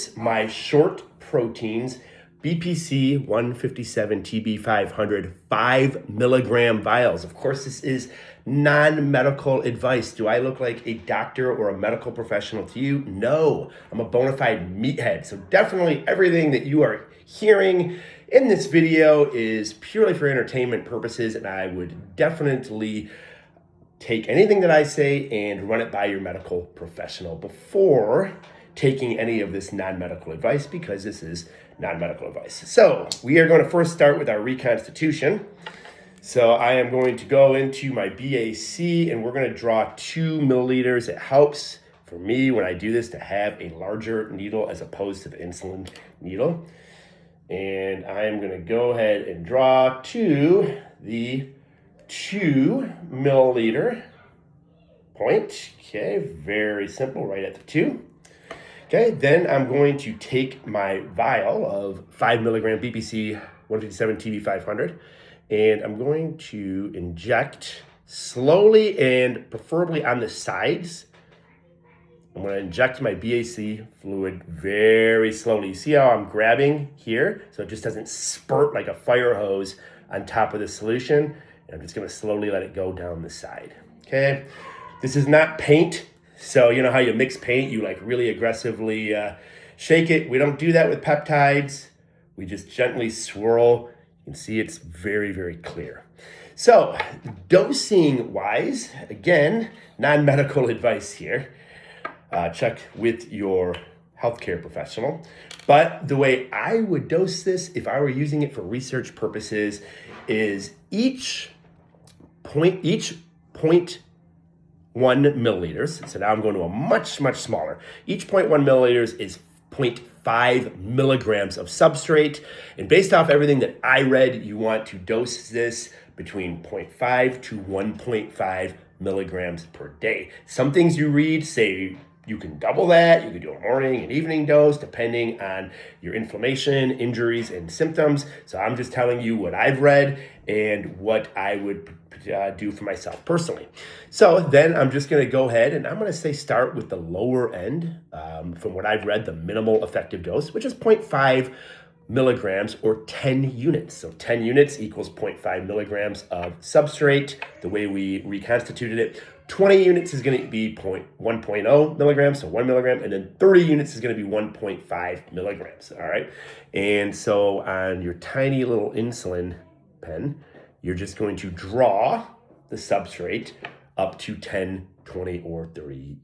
dose my short proteins, BPC-157 TB500 5 milligram vials. Of course, this is non-medical advice. Do I look like a doctor or a medical professional to you? No, I'm a bona fide meathead. So definitely everything that you are hearing in this video is purely for entertainment purposes, and I would definitely take anything that I say and run it by your medical professional before taking any of this non-medical advice, because this is non-medical advice. So we are going to first start with our reconstitution. So I am going to go into my BAC and we're going to draw 2 milliliters. It helps for me when I do this to have a larger needle as opposed to the insulin needle. And I am going to go ahead and draw to the 2 milliliter point. Okay, very simple, right at the 2. Okay, then I'm going to take my vial of 5 milligram BPC-157 TB500, and I'm going to inject slowly and preferably on the sides. I'm going to inject my BAC fluid very slowly. You see how I'm grabbing here? So it just doesn't spurt like a fire hose on top of the solution. And I'm just going to slowly let it go down the side. Okay, this is not paint. So you know how you mix paint, you like really aggressively shake it. We don't do that with peptides. We just gently swirl. You can see it's very, very clear. So dosing wise, again, non-medical advice here. Check with your healthcare professional. But the way I would dose this, if I were using it for research purposes, is each 0.1 milliliters. So now I'm going to a much, much smaller. Each 0.1 milliliters is 0.5 milligrams of substrate. And based off everything that I read, you want to dose this between 0.5 to 1.5 milligrams per day. Some things you read say you can double that. You can do a morning and evening dose depending on your inflammation, injuries, and symptoms. So I'm just telling you what I've read and what I would do for myself personally. So then I'm just going to go ahead and I'm going to say start with the lower end from what I've read, the minimal effective dose, which is 0.5 milligrams or 10 units. So 10 units equals 0.5 milligrams of substrate, the way we reconstituted it. 20 units is going to be 1.0 milligrams, so 1 milligram, and then 30 units is going to be 1.5 milligrams, all right? And so on your tiny little insulin pen, you're just going to draw the substrate up to 10, 20, or 30